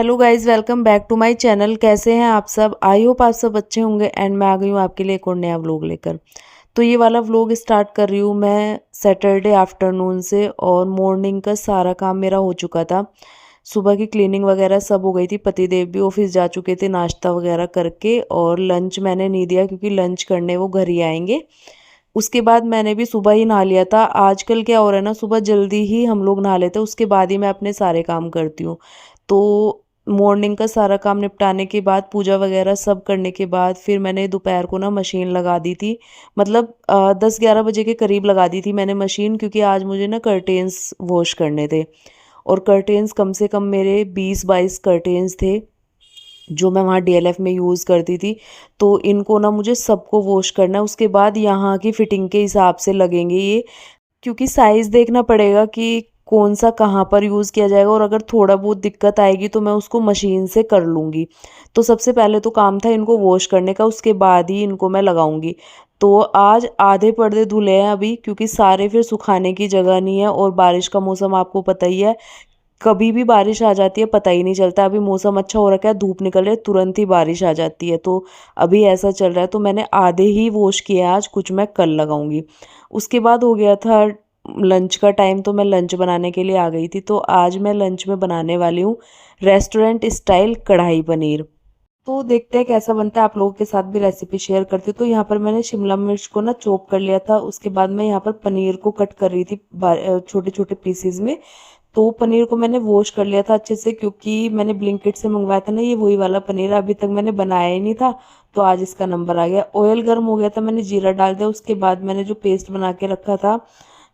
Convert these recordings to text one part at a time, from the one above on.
Hello guys, welcome back to my channel. कैसे हैं आप सब? आई होप आप सब अच्छे होंगे एंड मैं आ गई हूँ आपके लिए एक और नया व्लॉग लेकर। तो ये वाला व्लॉग स्टार्ट कर रही हूँ मैं सैटरडे आफ्टरनून से। और मॉर्निंग का सारा काम मेरा हो चुका था। सुबह की क्लीनिंग वगैरह सब हो गई थी। पतिदेव भी ऑफिस जा चुके थे नाश्ता वगैरह करके। और लंच मैंने नहीं दिया क्योंकि लंच करने वो घर ही आएंगे। उसके बाद मैंने भी सुबह ही नहा लिया था। आजकल क्या हो रहा है ना, सुबह जल्दी ही हम लोग नहा लेते हैं, उसके बाद ही मैं अपने सारे काम करती हूँ। तो मॉर्निंग का सारा काम निपटाने के बाद, पूजा वगैरह सब करने के बाद, फिर मैंने दोपहर को ना मशीन लगा दी थी। मतलब 10-11 बजे के करीब लगा दी थी मैंने मशीन, क्योंकि आज मुझे ना कर्टेन्स वॉश करने थे। और कर्टेन्स कम से कम मेरे 20-22 कर्टेन्स थे जो मैं वहाँ डीएलएफ में यूज़ करती थी। तो इनको ना मुझे सबको वॉश करना है। उसके बाद यहाँ की फिटिंग के हिसाब से लगेंगे ये, क्योंकि साइज़ देखना पड़ेगा कि कौन सा कहाँ पर यूज़ किया जाएगा। और अगर थोड़ा बहुत दिक्कत आएगी तो मैं उसको मशीन से कर लूँगी। तो सबसे पहले तो काम था इनको वॉश करने का, उसके बाद ही इनको मैं लगाऊंगी। तो आज आधे पर्दे धुले हैं अभी, क्योंकि सारे फिर सुखाने की जगह नहीं है। और बारिश का मौसम आपको पता ही है, कभी भी बारिश आ जाती है, पता ही नहीं चलता। अभी मौसम अच्छा हो रखा है, धूप निकल रही है, तुरंत ही बारिश आ जाती है। तो अभी ऐसा चल रहा है। तो मैंने आधे ही वॉश किए आज, कुछ मैं कल लगाऊंगी। उसके बाद हो गया था लंच का टाइम, तो मैं लंच बनाने के लिए आ गई थी। तो आज मैं लंच में बनाने वाली हूँ रेस्टोरेंट स्टाइल कढ़ाई पनीर। तो देखते हैं कैसा बनता है, आप लोगों के साथ भी रेसिपी शेयर करती हूँ। तो यहाँ पर मैंने शिमला मिर्च को ना चॉप कर लिया था। उसके बाद मैं यहाँ पर पनीर को कट कर रही थी छोटे छोटे पीसेज में। तो पनीर को मैंने वॉश कर लिया था अच्छे से, क्योंकि मैंने ब्लिंकिट से मंगवाया था ना, ये वही वाला पनीर। अभी तक मैंने बनाया ही नहीं था, तो आज इसका नंबर आ गया। ऑयल गर्म हो गया था, मैंने जीरा डाल दिया। उसके बाद मैंने जो पेस्ट बना के रखा था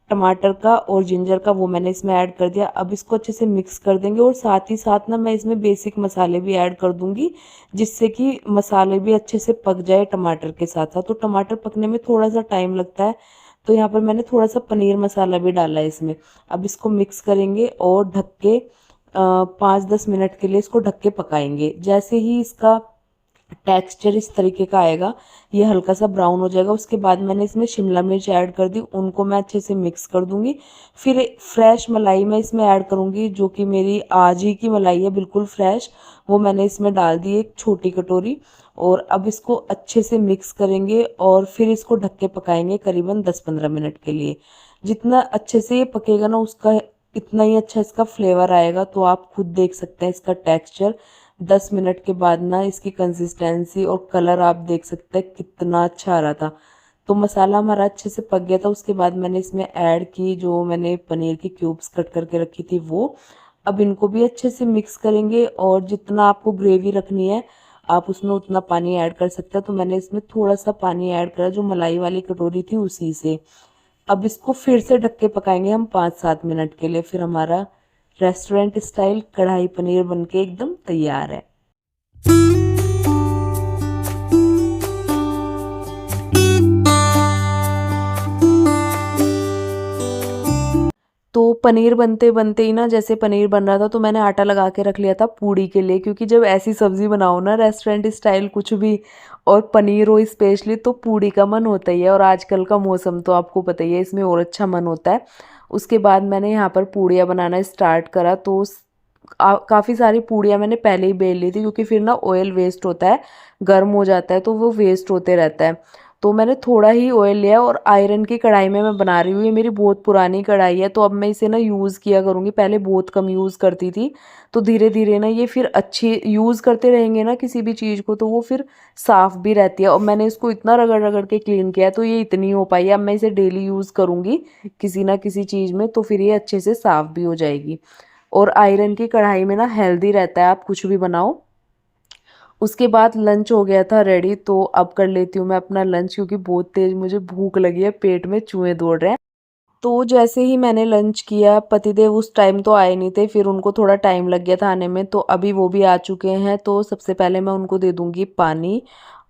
टमाटर का और जिंजर का, वो मैंने इसमें ऐड कर दिया। अब इसको अच्छे से मिक्स कर देंगे। और साथ ही साथ ना मैं इसमें बेसिक मसाले भी ऐड कर दूंगी, जिससे कि मसाले भी अच्छे से पक जाए टमाटर के साथ साथ। तो टमाटर पकने में थोड़ा सा टाइम लगता है। तो यहाँ पर मैंने थोड़ा सा पनीर मसाला भी डाला है इसमें। अब इसको मिक्स करेंगे और ढक के 5-10 मिनट के लिए इसको ढक के पकाएंगे। जैसे ही इसका टेक्सचर इस तरीके का आएगा, ये हल्का सा ब्राउन हो जाएगा, उसके बाद मैंने इसमें शिमला मिर्च ऐड कर दी। उनको मैं अच्छे से मिक्स कर दूंगी। फिर फ्रेश मलाई मैं इसमें ऐड करूंगी, जो कि मेरी आज ही की मलाई है, बिल्कुल फ्रेश। वो मैंने इसमें डाल दी एक छोटी कटोरी। और अब इसको अच्छे से मिक्स करेंगे और फिर इसको ढक के पकाएंगे करीबन 10-15 मिनट के लिए। जितना अच्छे से ये पकेगा ना, उसका इतना ही अच्छा इसका फ्लेवर आएगा। तो आप खुद देख सकते हैं इसका टेक्सचर 10 मिनट के बाद ना, इसकी कंसिस्टेंसी और कलर आप देख सकते हैं कितना अच्छा आ रहा था। तो मसाला हमारा अच्छे से पक गया था। उसके बाद मैंने इसमें ऐड की जो मैंने पनीर की क्यूब्स कट करके रखी थी वो। अब इनको भी अच्छे से मिक्स करेंगे। और जितना आपको ग्रेवी रखनी है आप उसमें उतना पानी ऐड कर सकते हैं। तो मैंने इसमें थोड़ा सा पानी ऐड करा जो मलाई वाली कटोरी थी उसी से। अब इसको फिर से ढक के पकाएंगे हम 5-7 मिनट के लिए। फिर हमारा रेस्टोरेंट स्टाइल कढ़ाई पनीर बनके एकदम तैयार है। तो पनीर बनते बनते ही ना, जैसे पनीर बन रहा था तो मैंने आटा लगा के रख लिया था पूड़ी के लिए। क्योंकि जब ऐसी सब्जी बनाओ ना रेस्टोरेंट स्टाइल कुछ भी, और पनीर हो स्पेशली, तो पूड़ी का मन होता ही है। और आजकल का मौसम तो आपको पता ही है, इसमें और अच्छा मन होता है। उसके बाद मैंने यहाँ पर पूड़ियाँ बनाना स्टार्ट करा। तो काफ़ी सारी पूड़ियाँ मैंने पहले ही बेल ली थी, क्योंकि फिर ना ऑयल वेस्ट होता है, गर्म हो जाता है तो वो वेस्ट होते रहता है। तो मैंने थोड़ा ही ऑयल लिया और आयरन की कढ़ाई में मैं बना रही हूँ। ये मेरी बहुत पुरानी कढ़ाई है, तो अब मैं इसे ना यूज़ किया करूँगी। पहले बहुत कम यूज़ करती थी, तो धीरे धीरे ना ये फिर अच्छी यूज़ करते रहेंगे ना किसी भी चीज़ को, तो वो फिर साफ़ भी रहती है। और मैंने इसको इतना रगड़ रगड़ के क्लीन किया है, तो ये इतनी हो पाई है। अब मैं इसे डेली यूज़ करूँगी किसी ना किसी चीज़ में, तो फिर ये अच्छे से साफ़ भी हो जाएगी। और आयरन की कढ़ाई में ना हेल्दी रहता है, आप कुछ भी बनाओ। उसके बाद लंच हो गया था रेडी। तो अब कर लेती हूँ मैं अपना लंच, क्योंकि बहुत तेज मुझे भूख लगी है, पेट में चूहे दौड़ रहे हैं। तो जैसे ही मैंने लंच किया, पतिदेव उस टाइम तो आए नहीं थे, फिर उनको थोड़ा टाइम लग गया था आने में। तो अभी वो भी आ चुके हैं। तो सबसे पहले मैं उनको दे दूँगी पानी,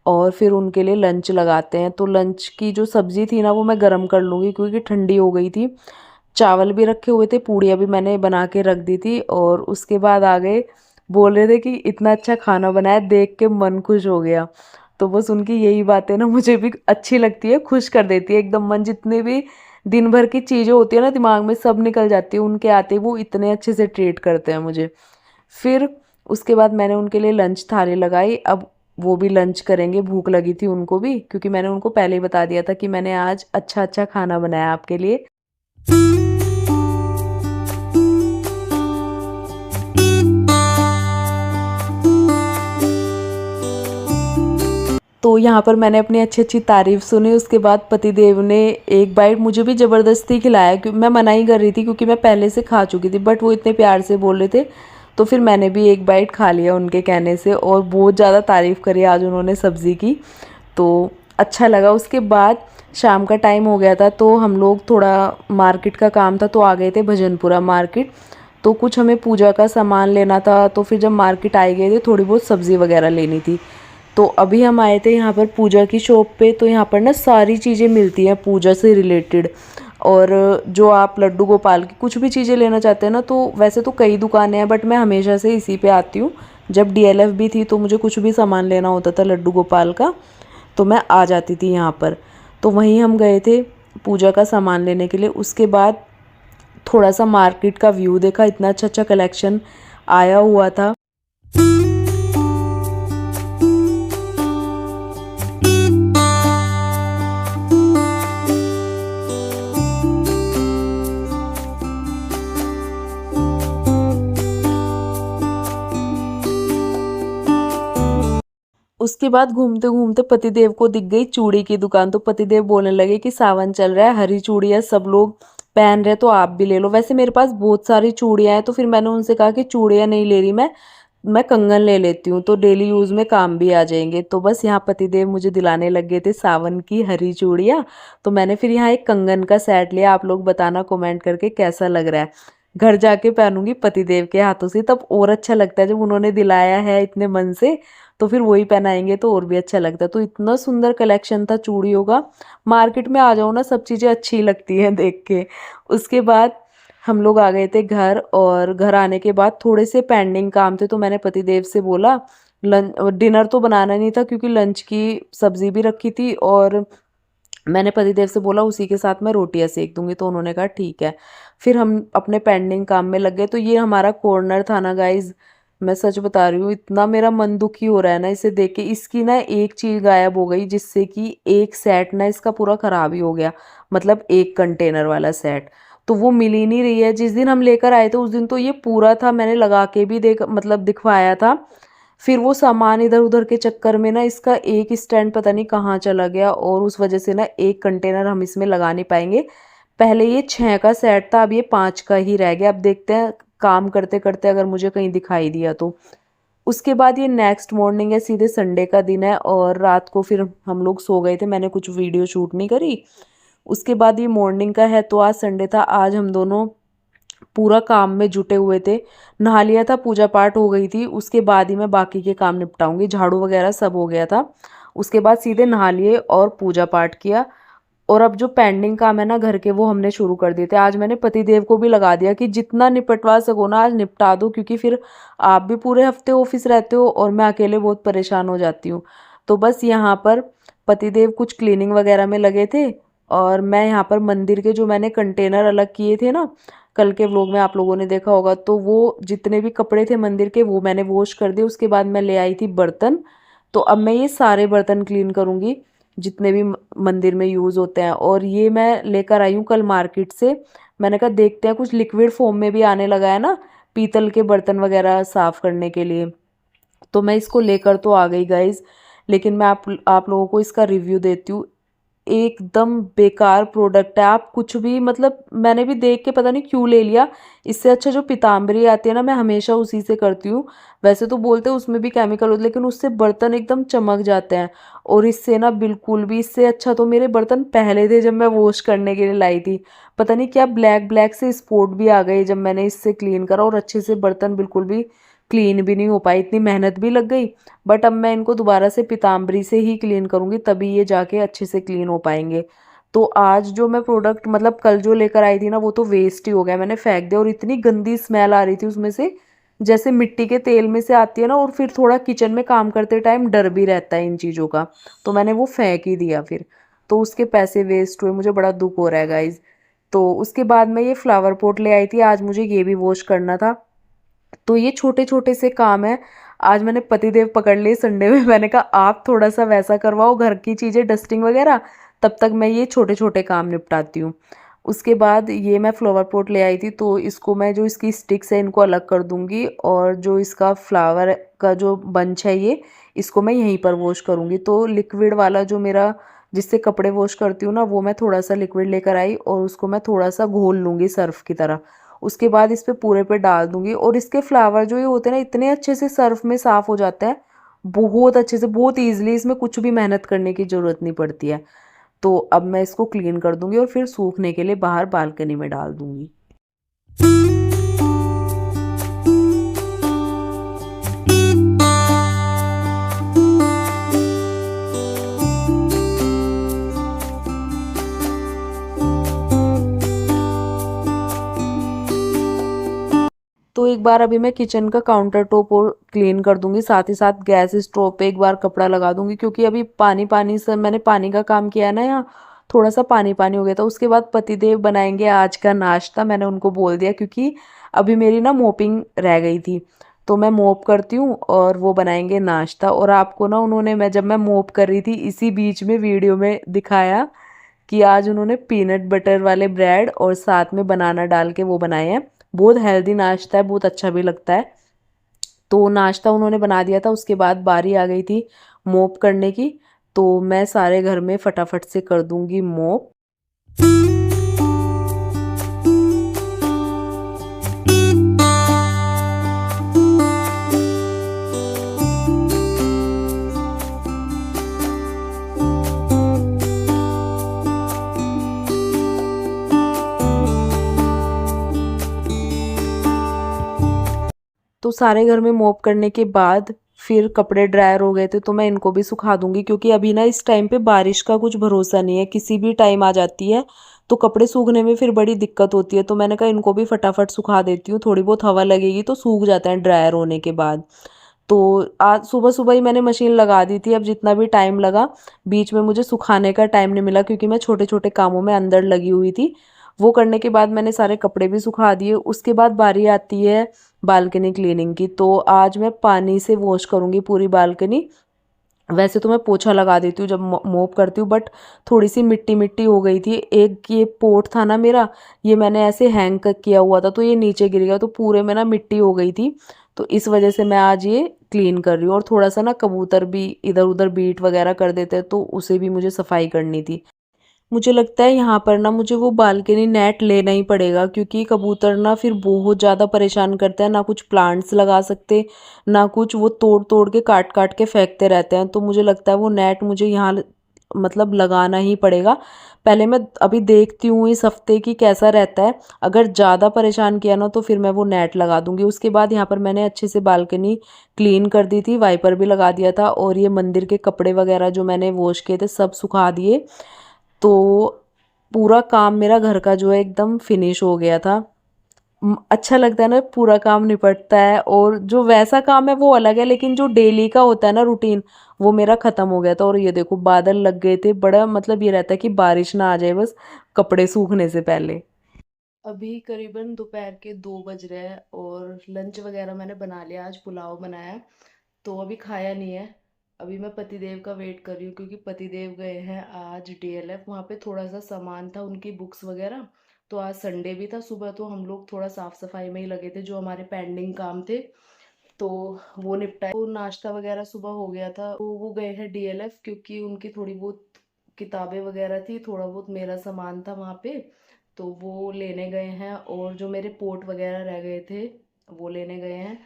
और फिर उनके लिए लंच लगाते हैं। तो लंच की जो सब्ज़ी थी ना, वो मैं गर्म कर लूँगी, क्योंकि ठंडी हो गई थी। चावल भी रखे हुए थे, पूड़ियाँ भी मैंने बना के रख दी थी। और उसके बाद आ गए, बोल रहे थे कि इतना अच्छा खाना बनाया, देख के मन खुश हो गया। तो बस उनकी यही बातें ना मुझे भी अच्छी लगती है, खुश कर देती है एकदम मन। जितने भी दिन भर की चीज़ें होती है ना दिमाग में, सब निकल जाती है उनके आते ही। वो इतने अच्छे से ट्रीट करते हैं मुझे। फिर उसके बाद मैंने उनके लिए लंच थाली लगाई। अब वो भी लंच करेंगे, भूख लगी थी उनको भी, क्योंकि मैंने उनको पहले ही बता दिया था कि मैंने आज अच्छा अच्छा खाना बनाया आपके लिए। तो यहाँ पर मैंने अपनी अच्छी अच्छी तारीफ़ सुनी। उसके बाद पतिदेव ने एक बाइट मुझे भी ज़बरदस्ती खिलाया, क्योंकि मैं मना ही कर रही थी, क्योंकि मैं पहले से खा चुकी थी, बट वो इतने प्यार से बोल रहे थे, तो फिर मैंने भी एक बाइट खा लिया उनके कहने से। और बहुत ज़्यादा तारीफ़ करी आज उन्होंने सब्ज़ी की, तो अच्छा लगा। उसके बाद शाम का टाइम हो गया था, तो हम लोग थोड़ा मार्केट का काम था तो आ गए थे भजनपुरा मार्केट। तो कुछ हमें पूजा का सामान लेना था, तो फिर जब मार्केट आए गए थे थोड़ी बहुत सब्ज़ी वगैरह लेनी थी। तो अभी हम आए थे यहाँ पर पूजा की शॉप पे। तो यहाँ पर ना सारी चीज़ें मिलती हैं पूजा से रिलेटेड। और जो आप लड्डू गोपाल की कुछ भी चीज़ें लेना चाहते हैं ना, तो वैसे तो कई दुकानें हैं, बट मैं हमेशा से इसी पे आती हूँ। जब डीएलएफ भी थी तो मुझे कुछ भी सामान लेना होता था लड्डू गोपाल का, तो मैं आ जाती थी यहाँ पर। तो वहीं हम गए थे पूजा का सामान लेने के लिए। उसके बाद थोड़ा सा मार्केट का व्यू देखा, इतना अच्छा अच्छा कलेक्शन आया हुआ था। उसके बाद घूमते घूमते पतिदेव को दिख गई चूड़ी की दुकान। तो पतिदेव बोलने लगे कि सावन चल रहा है, हरी चूड़ियाँ सब लोग पहन रहे, तो आप भी ले लो। वैसे मेरे पास बहुत सारी चूड़ियाँ हैं, तो फिर मैंने उनसे कहा कि चूड़ियाँ नहीं ले रही मैं कंगन ले लेती हूँ, तो डेली यूज़ में काम भी आ जाएंगे। तो बस यहाँ पतिदेव मुझे दिलाने लग गए थे सावन की हरी चूड़ियाँ। तो मैंने फिर यहाँ एक कंगन का सेट लिया। आप लोग बताना कमेंट करके कैसा लग रहा है। घर जाके पहनूंगी पतिदेव के हाथों से, तब और अच्छा लगता है। जब उन्होंने दिलाया है इतने मन से, तो फिर वही पहनाएंगे तो और भी अच्छा लगता है। तो इतना सुंदर कलेक्शन था चूड़ियों का। मार्केट में आ जाओ ना, सब चीज़ें अच्छी लगती हैं देख के। उसके बाद हम लोग आ गए थे घर, और घर आने के बाद थोड़े से पेंडिंग काम थे, तो मैंने पतिदेव से बोला लंच डिनर तो बनाना नहीं था, क्योंकि लंच की सब्जी भी रखी थी, और मैंने पतिदेव से बोला उसी के साथ मैं रोटियां सेक दूंगी, तो उन्होंने कहा ठीक है। फिर हम अपने पेंडिंग काम में लग गए। तो ये हमारा कॉर्नर था ना गाइज, मैं सच बता रही हूँ, इतना मेरा मन दुखी हो रहा है ना इसे देख के। इसकी ना एक चीज गायब हो गई, जिससे कि एक सेट ना इसका पूरा खराब ही हो गया, मतलब एक कंटेनर वाला सेट। तो वो मिल ही नहीं रही है। जिस दिन हम लेकर आए थे उस दिन तो ये पूरा था, मैंने लगा के भी देख मतलब दिखवाया था। फिर वो सामान इधर उधर के चक्कर में ना इसका एक स्टैंड पता नहीं कहाँ चला गया, और उस वजह से ना एक कंटेनर हम इसमें लगा नहीं पाएंगे। पहले ये 6 का सेट था, अब ये 5 का ही रह गया। अब देखते हैं काम करते करते अगर मुझे कहीं दिखाई दिया तो। उसके बाद ये नेक्स्ट मॉर्निंग है, सीधे संडे का दिन है, और रात को फिर हम लोग सो गए थे, मैंने कुछ वीडियो शूट नहीं करी। उसके बाद ये मॉर्निंग का है, तो आज संडे था। आज हम दोनों पूरा काम में जुटे हुए थे। नहा लिया था, पूजा पाठ हो गई थी, उसके बाद ही मैं बाकी के काम निपटाऊंगी। झाड़ू वगैरह सब हो गया था। उसके बाद सीधे नहा लिए और पूजा पाठ किया। और अब जो पेंडिंग काम है ना घर के, वो हमने शुरू कर दिए थे। आज मैंने पतिदेव को भी लगा दिया कि जितना निपटवा सको ना आज निपटा दो, क्योंकि फिर आप भी पूरे हफ्ते ऑफिस रहते हो और मैं अकेले बहुत परेशान हो जाती हूँ। तो बस यहाँ पर पतिदेव कुछ क्लीनिंग वगैरह में लगे थे, और मैं यहाँ पर मंदिर के जो मैंने कंटेनर अलग किए थे ना, कल के व्लॉग में आप लोगों ने देखा होगा, तो वो जितने भी कपड़े थे मंदिर के वो मैंने वॉश कर दिए। उसके बाद मैं ले आई थी बर्तन। तो अब मैं ये सारे बर्तन क्लीन करूँगी जितने भी मंदिर में यूज़ होते हैं। और ये मैं लेकर आई हूँ कल मार्केट से। मैंने कहा देखते हैं, कुछ लिक्विड फॉर्म में भी आने लगा है ना पीतल के बर्तन वगैरह साफ़ करने के लिए। तो मैं इसको लेकर तो आ गई गाइज, लेकिन मैं आप लोगों को इसका रिव्यू देती हूँ। एकदम बेकार प्रोडक्ट है। आप कुछ भी मतलब मैंने भी देख के पता नहीं क्यों ले लिया। इससे अच्छा जो पीताम्बरी आती है ना, मैं हमेशा उसी से करती हूँ। वैसे तो बोलते हैं उसमें भी केमिकल होते, लेकिन उससे बर्तन एकदम चमक जाते हैं। और इससे ना बिल्कुल भी, इससे अच्छा तो मेरे बर्तन पहले थे जब मैं वॉश करने के लिए लाई थी। पता नहीं क्या ब्लैक ब्लैक से स्पॉट भी आ गए जब मैंने इससे क्लीन करा, और अच्छे से बर्तन बिल्कुल भी क्लीन भी नहीं हो पाई, इतनी मेहनत भी लग गई। बट अब मैं इनको दोबारा से पीताम्बरी से ही क्लीन करूँगी, तभी ये जाके अच्छे से क्लीन हो पाएंगे। तो आज जो मैं प्रोडक्ट मतलब कल जो लेकर आई थी ना, वो तो वेस्ट ही हो गया, मैंने फेंक दिया। और इतनी गंदी स्मेल आ रही थी उसमें से, जैसे मिट्टी के तेल में से आती है ना। और फिर थोड़ा किचन में काम करते टाइम डर भी रहता है इन चीज़ों का, तो मैंने वो फेंक ही दिया फिर। तो उसके पैसे वेस्ट हुए, मुझे बड़ा दुख हो रहा है गाइज। तो उसके बाद मैं ये फ्लावर पॉट ले आई थी, आज मुझे ये भी वॉश करना था। तो ये छोटे छोटे से काम है। आज मैंने पतिदेव पकड़ लिए संडे में, मैंने कहा आप थोड़ा सा वैसा करवाओ घर की चीज़ें, डस्टिंग वगैरह, तब तक मैं ये छोटे छोटे काम निपटाती हूँ। उसके बाद ये मैं फ्लावर पॉट ले आई थी, तो इसको मैं जो इसकी स्टिक्स है इनको अलग कर दूंगी, और जो इसका फ्लावर का जो बंच है ये, इसको मैं यहीं पर वॉश करूँगी। तो लिक्विड वाला जो मेरा जिससे कपड़े वॉश करती हूँ ना, वो मैं थोड़ा सा लिक्विड लेकर आई और उसको मैं थोड़ा सा घोल लूँगी सर्फ की तरह। उसके बाद इस पे पूरे पे डाल दूंगी, और इसके फ्लावर जो ये होते हैं ना, इतने अच्छे से सर्फ में साफ़ हो जाता है, बहुत अच्छे से, बहुत ईजिली, इसमें कुछ भी मेहनत करने की ज़रूरत नहीं पड़ती है। तो अब मैं इसको क्लीन कर दूंगी और फिर सूखने के लिए बाहर बालकनी में डाल दूंगी। तो एक बार अभी मैं किचन का काउंटर टॉप और क्लीन कर दूंगी, साथ ही साथ गैस स्टोव पे एक बार कपड़ा लगा दूंगी, क्योंकि अभी पानी पानी से मैंने पानी का काम किया है ना यहाँ, थोड़ा सा पानी पानी हो गया था। उसके बाद पतिदेव बनाएंगे आज का नाश्ता, मैंने उनको बोल दिया, क्योंकि अभी मेरी ना मोपिंग रह गई थी, तो मैं मोप करती हूँ और वो बनाएंगे नाश्ता। और आपको ना उन्होंने, मैं जब मैं मोप कर रही थी इसी बीच में वीडियो में दिखाया कि आज उन्होंने पीनट बटर वाले ब्रेड और साथ में बनाना डाल के वो बनाए हैं। बहुत हेल्दी नाश्ता है, बहुत अच्छा भी लगता है। तो नाश्ता उन्होंने बना दिया था, उसके बाद बारी आ गई थी मोप करने की। तो मैं सारे घर में फटाफट से कर दूंगी मोप। तो सारे घर में मॉप करने के बाद फिर कपड़े ड्रायर हो गए थे, तो मैं इनको भी सुखा दूंगी, क्योंकि अभी ना इस टाइम पे बारिश का कुछ भरोसा नहीं है, किसी भी टाइम आ जाती है, तो कपड़े सूखने में फिर बड़ी दिक्कत होती है। तो मैंने कहा इनको भी फटाफट सुखा देती हूँ, थोड़ी बहुत हवा लगेगी तो सूख जाते हैं ड्रायर होने के बाद। तो आज सुबह सुबह ही मैंने मशीन लगा दी थी। अब जितना भी टाइम लगा, बीच में मुझे सुखाने का टाइम नहीं मिला, क्योंकि मैं छोटे छोटे कामों में अंदर लगी हुई थी। वो करने के बाद मैंने सारे कपड़े भी सुखा दिए। उसके बाद बारी आती है बालकनी क्लीनिंग की। तो आज मैं पानी से वॉश करूँगी पूरी बालकनी। वैसे तो मैं पोछा लगा देती हूँ जब मोप करती हूँ, बट थोड़ी सी मिट्टी मिट्टी हो गई थी। एक ये पोट था ना मेरा, ये मैंने ऐसे हैंग किया हुआ था, तो ये नीचे गिर गया, तो पूरे में ना मिट्टी हो गई थी। तो इस वजह से मैं आज ये क्लीन कर रही हूँ। और थोड़ा सा ना कबूतर भी इधर उधर बीट वगैरह कर देते हैं, तो उसे भी मुझे सफाई करनी थी। मुझे लगता है यहाँ पर ना मुझे वो बालकनी नेट लेना ही पड़ेगा, क्योंकि कबूतर ना फिर बहुत ज़्यादा परेशान करते हैं, ना कुछ प्लांट्स लगा सकते, ना कुछ, वो तोड़ तोड़ के काट काट के फेंकते रहते हैं। तो मुझे लगता है वो नेट मुझे यहाँ मतलब लगाना ही पड़ेगा। पहले मैं अभी देखती हूँ इस हफ्ते की कैसा रहता है, अगर ज़्यादा परेशान किया ना तो फिर मैं वो नेट लगा दूंगी। उसके बाद यहाँ पर मैंने अच्छे से बालकनी क्लीन कर दी थी, वाइपर भी लगा दिया था, और ये मंदिर के कपड़े वगैरह जो मैंने वॉश किए थे सब सुखा दिए। तो पूरा काम मेरा घर का जो है एकदम फिनिश हो गया था। अच्छा लगता है ना पूरा काम निपटता है, और जो वैसा काम है वो अलग है, लेकिन जो डेली का होता है ना रूटीन, वो मेरा खत्म हो गया था। और ये देखो बादल लग गए थे, बड़ा मतलब ये रहता है कि बारिश ना आ जाए बस कपड़े सूखने से पहले। अभी करीबन दोपहर के 2 बज रहे हैं, और लंच वगैरह मैंने बना लिया। आज पुलाव बनाया, तो अभी खाया नहीं है। अभी मैं पतिदेव का वेट कर रही हूँ, क्योंकि पतिदेव गए हैं आज डीएलएफ, वहाँ पे थोड़ा सा सामान था, उनकी बुक्स वगैरह। तो आज संडे भी था, सुबह तो हम लोग थोड़ा साफ सफाई में ही लगे थे, जो हमारे पेंडिंग काम थे तो वो निपटाए। तो नाश्ता वगैरह सुबह हो गया था। तो वो गए हैं डीएलएफ, क्योंकि उनकी थोड़ी बहुत किताबें वगैरह थी, थोड़ा बहुत मेरा सामान था वहाँ पे, तो वो लेने गए हैं। और जो मेरे पोट वगैरह रह गए थे वो लेने गए हैं,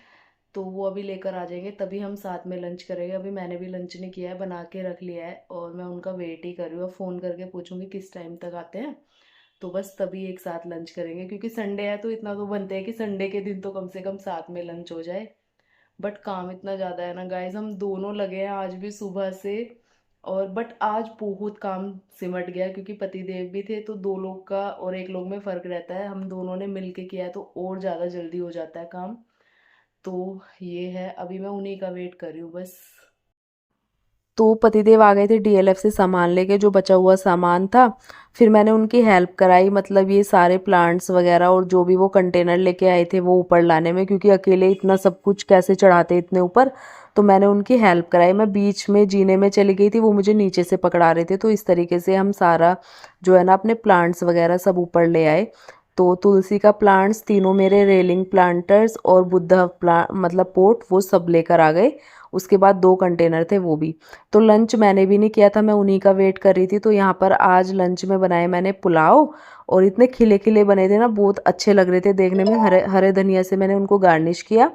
तो वो अभी लेकर आ जाएंगे, तभी हम साथ में लंच करेंगे। अभी मैंने भी लंच नहीं किया है, बना के रख लिया है, और मैं उनका वेट ही कर रही हूँ। फ़ोन करके पूछूंगी किस टाइम तक आते हैं, तो बस तभी एक साथ लंच करेंगे, क्योंकि संडे है तो इतना तो बनते हैं कि संडे के दिन तो कम से कम साथ में लंच हो जाए। बट काम इतना ज़्यादा है ना गाइज, हम दोनों लगे हैं आज भी सुबह से। और बट आज बहुत काम सिमट गया, क्योंकि पतिदेव भी थे, तो दो लोग का और एक लोग में फ़र्क रहता है, हम दोनों ने मिल के किया है तो और ज़्यादा जल्दी हो जाता है काम। तो ये है, अभी मैं उन्हीं का वेट कर रही हूँ बस। तो पतिदेव आ गए थे डीएलएफ से सामान लेके, जो बचा हुआ सामान था। फिर मैंने उनकी हेल्प कराई, मतलब ये सारे प्लांट्स वगैरह और जो भी वो कंटेनर लेके आए थे वो ऊपर लाने में, क्योंकि अकेले इतना सब कुछ कैसे चढ़ाते इतने ऊपर। तो मैंने उनकी हेल्प कराई। मैं बीच में जीने में चली गई थी, वो मुझे नीचे से पकड़ा रहे थे। तो इस तरीके से हम सारा जो है ना अपने प्लांट्स वगैरह सब ऊपर ले आए। तो तुलसी का प्लांट्स तीनों मेरे रेलिंग प्लांटर्स और बुद्धा मतलब पोट वो सब लेकर आ गए। उसके बाद 2 कंटेनर थे वो भी। तो लंच मैंने भी नहीं किया था, मैं उन्हीं का वेट कर रही थी। तो यहाँ पर आज लंच में बनाए मैंने पुलाव, और इतने खिले खिले बने थे ना, बहुत अच्छे लग रहे थे देखने में। हरे हरे धनिया से मैंने उनको गार्निश किया,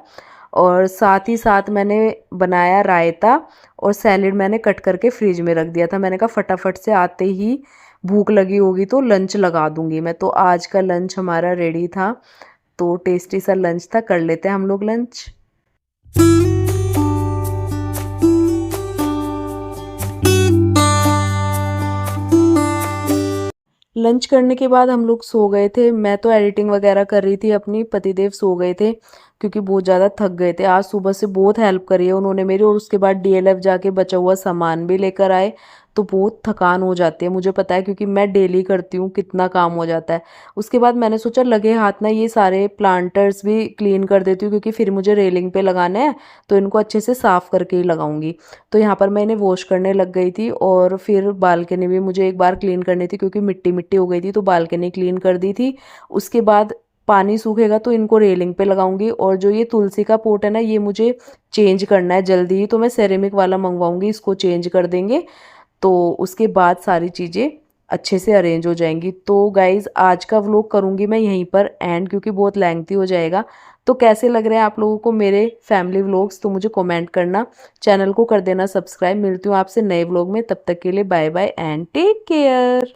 और साथ ही साथ मैंने बनाया रायता, और सैलेड मैंने कट करके फ्रिज में रख दिया था। मैंने कहा फटाफट से आते ही भूख लगी होगी तो लंच लगा दूंगी मैं। तो आज का लंच हमारा रेडी था। तो टेस्टी सा लंच था, कर लेते हैं हम लोग लंच। लंच करने के बाद हम लोग सो गए थे। मैं तो एडिटिंग वगैरह कर रही थी अपनी, पतिदेव सो गए थे क्योंकि बहुत ज़्यादा थक गए थे। आज सुबह से बहुत हेल्प करी है उन्होंने मेरी, और उसके बाद डीएलएफ जाके बचा हुआ सामान भी लेकर आए। तो बहुत थकान हो जाती है, मुझे पता है, क्योंकि मैं डेली करती हूँ, कितना काम हो जाता है। उसके बाद मैंने सोचा लगे हाथ ना ये सारे प्लांटर्स भी क्लीन कर देती हूँ, क्योंकि फिर मुझे रेलिंग पे लगाना है, तो इनको अच्छे से साफ़ करके ही लगाऊंगी। तो यहाँ पर मैं इन्हें वॉश करने लग गई थी, और फिर बालकनी भी मुझे एक बार क्लीन करनी थी, क्योंकि मिट्टी मिट्टी हो गई थी। तो बालकनी क्लीन कर दी थी। उसके बाद पानी सूखेगा तो इनको रेलिंग पे लगाऊंगी। और जो ये तुलसी का पोट है ना, ये मुझे चेंज करना है जल्दी ही, तो मैं सेरेमिक वाला मंगवाऊंगी, इसको चेंज कर देंगे। तो उसके बाद सारी चीज़ें अच्छे से अरेंज हो जाएंगी। तो गाइज़ आज का व्लॉग करूँगी मैं यहीं पर एंड, क्योंकि बहुत लेंथी हो जाएगा। तो कैसे लग रहे हैं आप लोगों को मेरे फैमिली व्लॉग्स, तो मुझे कमेंट करना। चैनल को कर देना सब्सक्राइब। मिलती हूँ आपसे नए व्लॉग में, तब तक के लिए bye bye and take care.